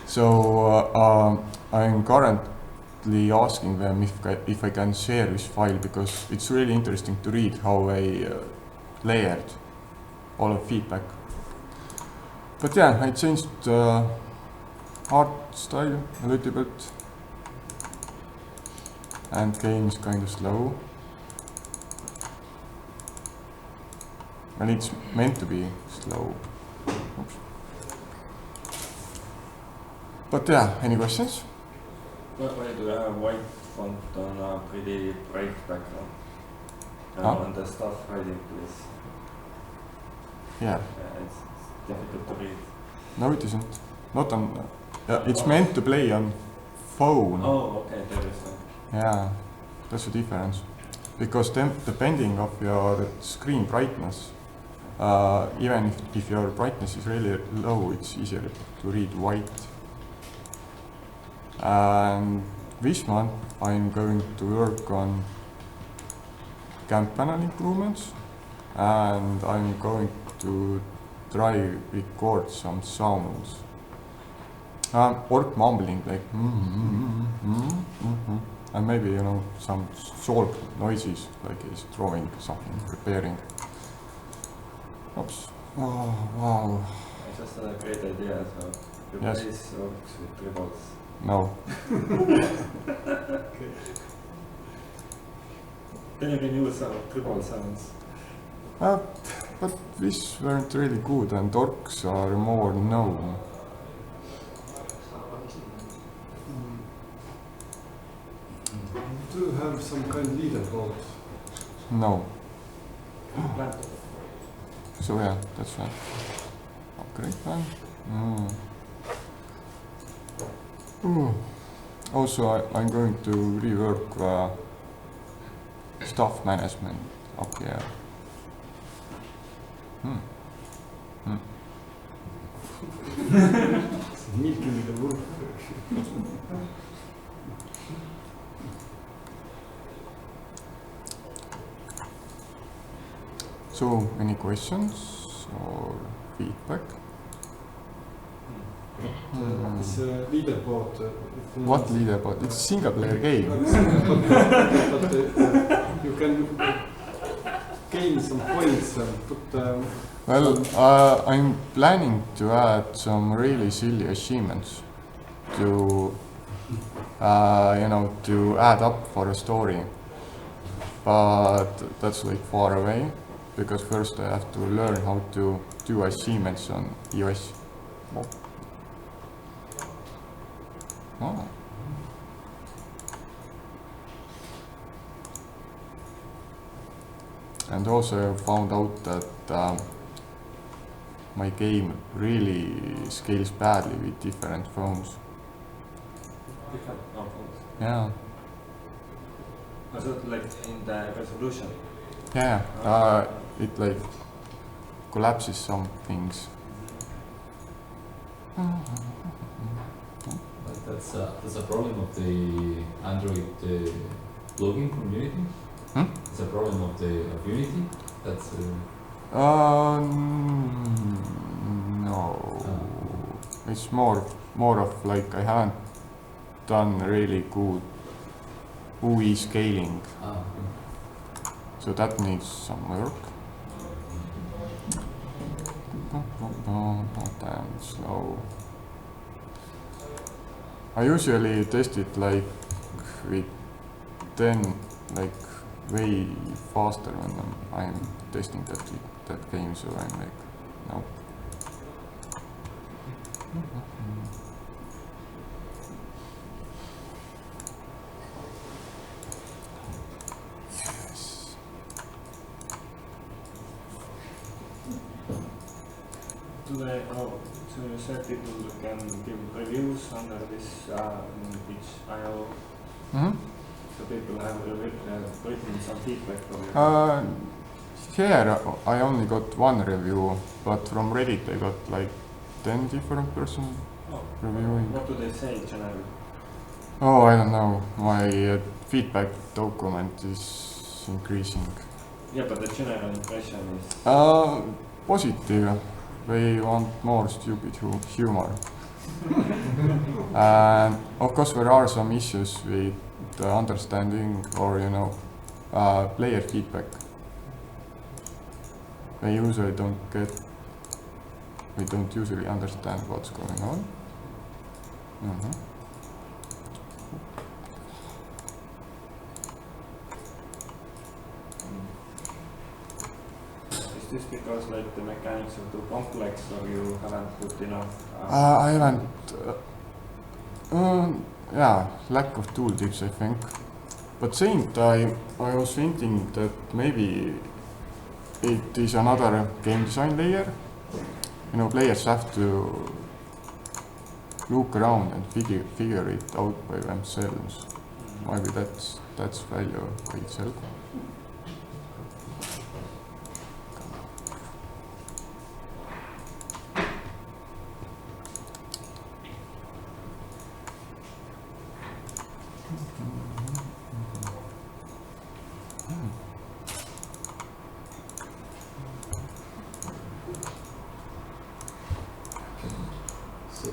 So I'm currently asking them if I can share this file, because it's really interesting to read how they layered all of feedback. But yeah, I changed art style a little bit, and game is kind of slow. And it's meant to be slow. Oops. But yeah, any questions? Why do you have white font on a pretty bright background? On the stuff writing, please. Yeah. It's difficult to read. No, it isn't. Not on. It's meant to play on phone. Oh, okay, there is some. Yeah, that's the difference. Because depending of your screen brightness, even if your brightness is really low, it's easier to read white. And this month I'm going to work on camp panel improvements, and I'm going to try record some sounds. Orc mumbling, like and maybe, you know, some short noises, like he's throwing something, preparing. Oops. Oh, wow. I just had a great idea, so replace orcs with tribals. No. Then you can use some tribal sounds. But these weren't really good, and orcs are more known. Do you have some kind of leaderboard? No. So yeah, that's that. Great plan. Also, I'm going to rework staff management up here. Milking the wolf. So, any questions or feedback? This leaderboard. What leaderboard? It's a single player game. But you can gain some points and put. Well, I'm planning to add some really silly achievements to, you know, to add up for a story. But that's like far away, because first I have to learn how to do achievements on iOS. Oh. And also I found out that my game really scales badly with different phones. Different phones. Yeah. Also, like in the resolution. Yeah. It like collapses some things. That's a problem of the Android plugin from Unity. It's a problem of Unity. That's. No. It's more of like I haven't done really good UI scaling. So that needs some work. Damn, it's slow. I usually test it like with 10, like way faster when I'm testing that game, so I'm like, no. Yes. So you said people can give reviews under this itch.io. So people have written some feedback for you. Here I only got one review, but from Reddit I got like 10 different person reviewing. What do they say generally? Oh, I don't know. My feedback document is increasing. Yeah, but the general impression is... Positive. They want more stupid humor. And of course there are some issues with the understanding or, you know, player feedback. They usually we don't usually understand what's going on. Is this because like the mechanics are too complex or you haven't put enough? I haven't. Yeah, lack of tooltips, I think. But same time, I was thinking that maybe it is another game design layer. You know, players have to look around and figure it out by themselves. Maybe that's value by itself.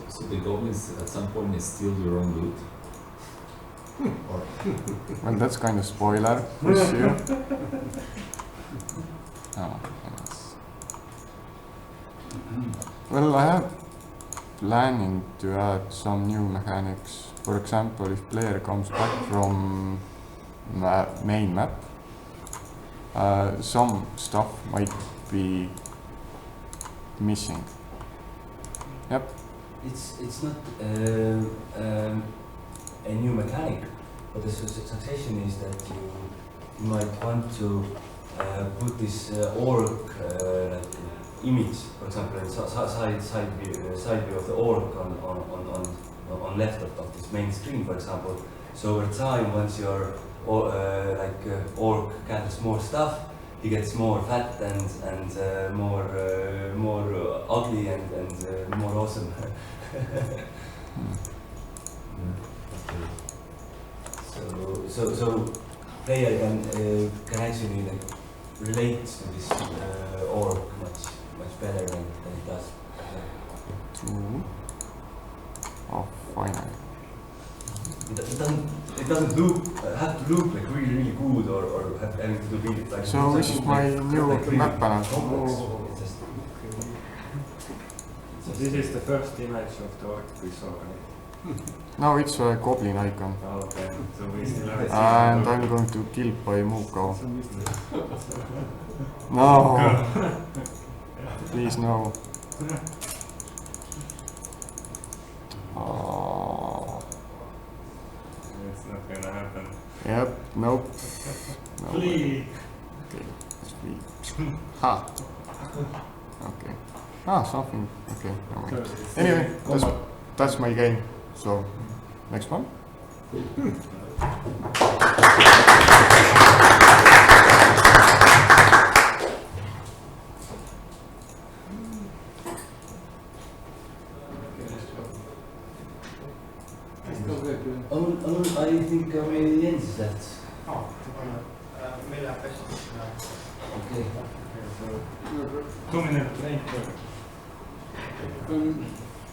So the goblins at some point steal your own loot? Or Well, that's kind of spoiler this year. Oh, yes. Well, I have planning to add some new mechanics. For example, if player comes back from main map, some stuff might be missing. Yep. It's not a new mechanic, but the succession is that you might want to put this orc like image, for example, side view of the orc on left of this main screen, for example. So over time, once your orc gathers more stuff, he gets more fat and more ugly and more awesome. So player can actually like relate to this orc much better than it does. True. Oh, finally. It doesn't have to look like really good or have anything to do with it. Like, So this is my new map panel. It's just, So this is the first image of the orc we saw, right? Now it's a goblin icon. Oh, okay, so we still have And I'm going to kill by Muko. No! Please no. Oh. It's not gonna happen. Yep, nope. No way. Flee! Okay, let's flee. Ha! Okay. Ah, something. Okay, never mind. Anyway, that's my game. So, next one. I think maybe Jens left. Oh, meil läheb hästi. Okay. 2 minutes break.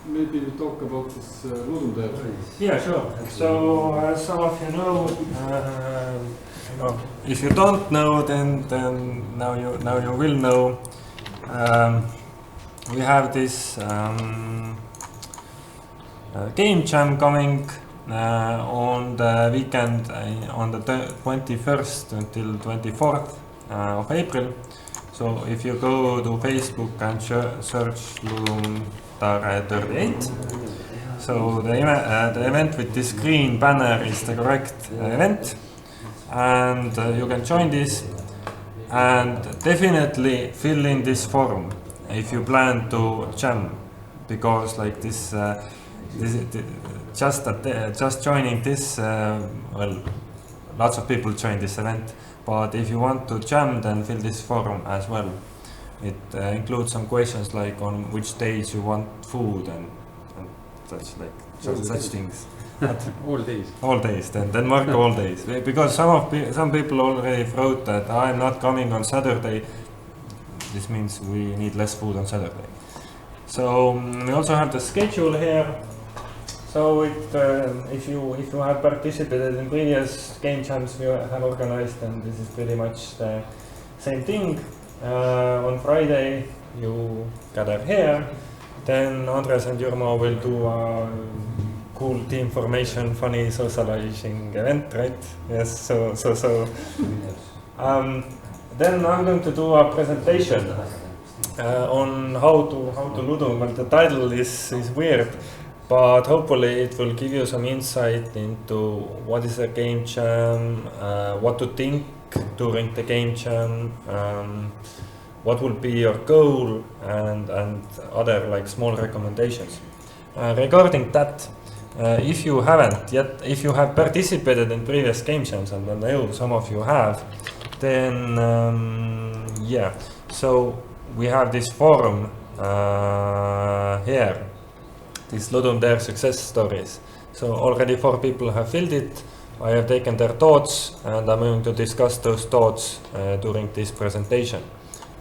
Maybe we talk about this Ludum Dare. Yeah, sure. So, as some of you know, if you don't know, then now you will know. We have this game jam coming on the weekend on the 21st until 24th of April. So if you go to Facebook and search Ludum Dare 38, so the event with this green banner is the correct event, and you can join this, and definitely fill in this forum if you plan to jam, because like this, just joining this, well, lots of people join this event, but if you want to jam, then fill this forum as well. It includes some questions like on which days you want food and such things. All days. All days, then mark all days, because some people already wrote that I'm not coming on Saturday. This means we need less food on Saturday. So we also have the schedule here. So if you have participated in previous game jams we have organized, then this is pretty much the same thing. On Friday you gather here, then Andres and Jurmo will do a cool team formation, funny socializing event, right? Yes. So then I'm going to do a presentation on how to Ludum. Well, the title is weird, but hopefully it will give you some insight into what is a game jam, what to think during the game jam, what will be your goal, and other like small recommendations. Regarding that, if you haven't yet, if you have participated in previous game jams, and I know some of you have, then yeah, so we have this forum here, these Ludum Dare success stories. So already 4 people have filled it. I have taken their thoughts, and I'm going to discuss those thoughts during this presentation.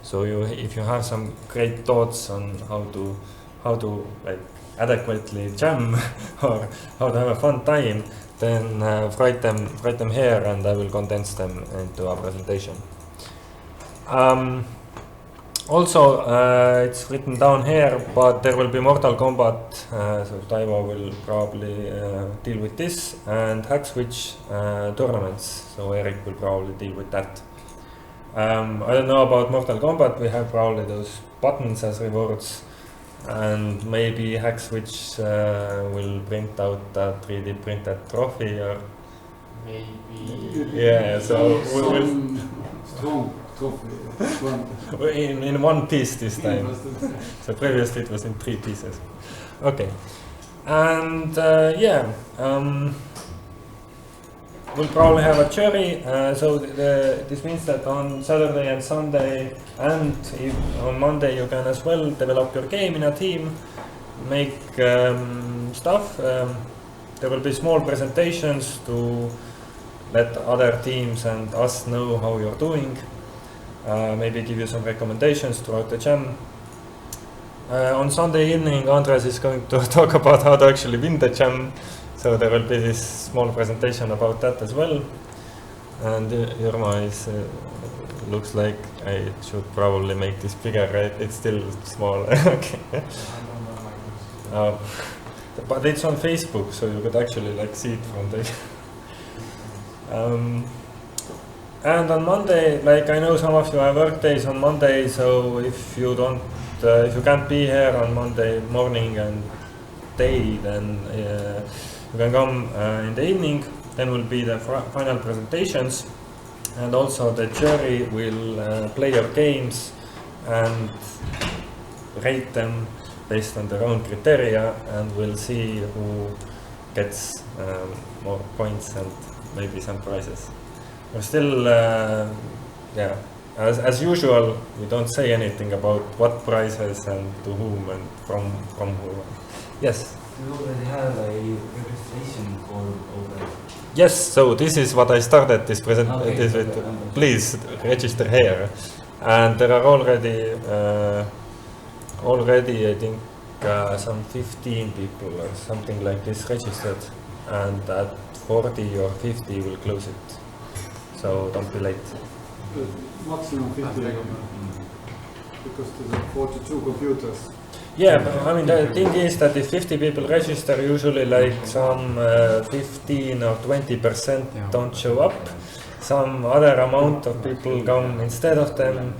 So if you have some great thoughts on how to like adequately jam or how to have a fun time, then write them here, and I will condense them into a presentation. Also, it's written down here, but there will be Mortal Kombat, so Taivo will probably deal with this, and Hack Switch tournaments, so Eric will probably deal with that. I don't know about Mortal Kombat, we have probably those buttons as rewards, and maybe Hack Switch will print out a 3D printed trophy, or Maybe. yeah, so we'll Strong trophy. in one piece this time. So previously it was in 3 pieces. Okay, and yeah, we'll probably have a jury. So this means that on Saturday and Sunday, and on Monday you can as well develop your game in a team, make stuff. There will be small presentations to let other teams and us know how you're doing. Maybe give you some recommendations throughout the jam. On Sunday evening, Andres is going to talk about how to actually win the jam. So there will be this small presentation about that as well. And Jurma is, looks like I should probably make this bigger, right? It's still small. Okay. But it's on Facebook, so you could actually like see it from there. And on Monday, like I know some of you have work days on Monday, so if you don't, if you can't be here on Monday morning and day, then you can come in the evening. Then will be the final presentations, and also the jury will play your games and rate them based on their own criteria, and we'll see who gets more points and maybe some prizes. We're still, yeah, as usual, we don't say anything about what prizes and to whom and from who. Yes? We already have a registration form open. Yes, so this is what I started this presentation with. Please register here. And there are already I think some 15 people or something like this registered. And at 40 or 50 we'll close it. So don't be late. Maximum 50, because there's 42 computers. Yeah, but I mean the thing is that if 50 people register, usually like some 15 or 20% don't show up. Some other amount of people come instead of them.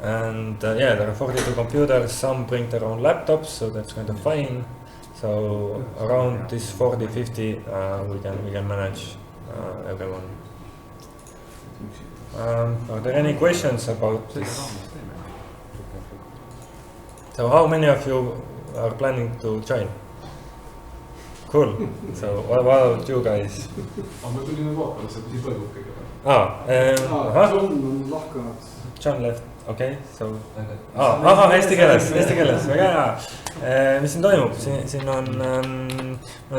And yeah, there are 42 computers, some bring their own laptops, so that's kind of fine. So around this 40-50 we can manage everyone. Are there any questions about this? So how many of you are planning to join? Cool. So what about you guys? Ma tulin vaatama, see pidi toimub kõigepealt. John on lahkunud. John left, okay, so eesti keeles, väga hea. Mis siin toimub? Siin on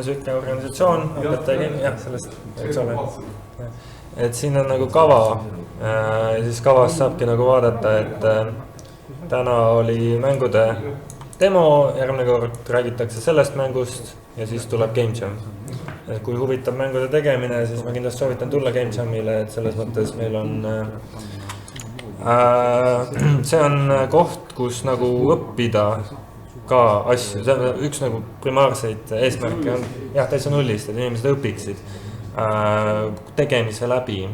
siuke organisatsioon, APT GG, jah, sellest, eks ole. Et siin on nagu kava ja siis kavas saabki nagu vaadata, et täna oli mängude demo, järgmine kord räägitakse sellest mängust ja siis tuleb Game Jam. Et kui huvitab mängude tegemine, siis ma kindlasti soovitan tulla Game Jamile, et selles mõttes meil on see on koht, kus nagu õppida ka asju, see on üks nagu primaarseid eesmärke on jah, täitsa nullist, et inimesed õpiksid tegemise läbi.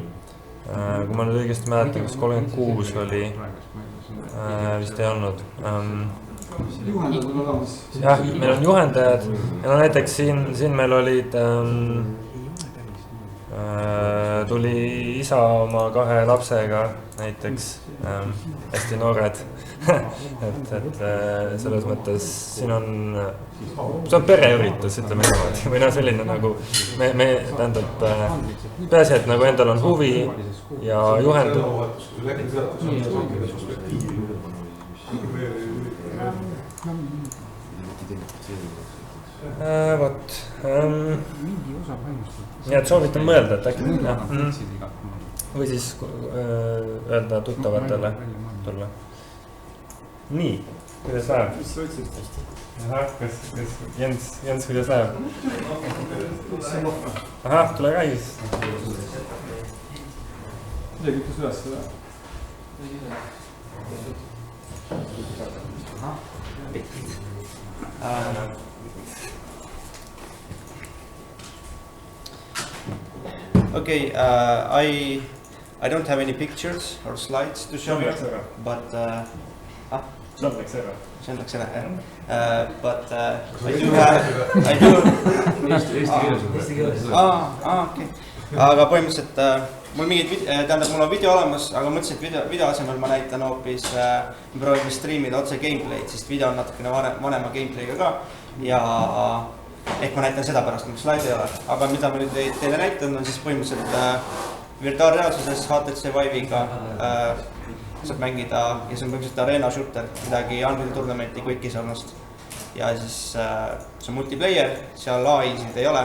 Kui ma nüüd õigesti mäletan, kas 36 oli, vist ei olnud. Juhendajad on olemas. Jah, meil on juhendajad ja no näiteks siin meil olid tuli isa oma 2 lapsega näiteks hästi noored. et selles mõttes siin on, see on pereüritus, ütleme niimoodi, või no selline nagu me tähendab peaasi, et nagu endal on huvi ja juhend. Vot nii et soovitan mõelda, et äkki või siis öelda tuttavatele tulla. Nii, kuidas läheb? Mis sa ütlesid? Kas Jens, kuidas läheb? Ahah, tule käis. Midagi ütles üles seda. Okay, I don't have any pictures or slides to show you, but but okay. Aga põhimõtteliselt mul on video olemas, aga mõtlesin, et video asemel ma näitan hoopis proovime streamida otse gameplay'd, sest video on natukene vanema gameplay'ga ka ja ehk ma näitan seda pärast, mis slaid ei ole, aga mida ma nüüd teile näitan on siis põhimõtteliselt virtuaalreaalsuses HTC Vive'iga saab mängida ja see on põhimõtteliselt arena shooter, midagi Unreal Tournamenti Quick'i sarnast ja siis see on multiplayer, seal AI-sid ei ole,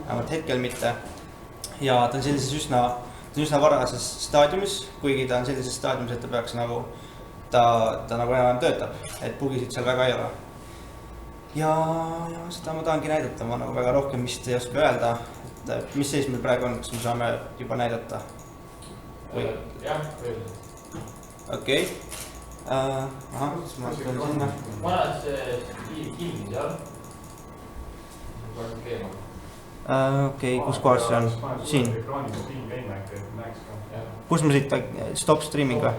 vähemalt hetkel mitte ja ta on sellises üsna varases staadiumis, kuigi ta on sellises staadiumis, et ta peaks nagu ta nagu enam töötab, et bugisid seal väga ei ole. Ja seda ma tahangi näidata, ma nagu väga rohkem vist ei oska öelda, et mis seis meil praegu on, kas me saame juba näidata? Jah, okei. Ahah, siis ma olen sinna. Vanas ilmis, jah? Okei, kus kohas see on? Siin. Kus ma siit stop streaming või?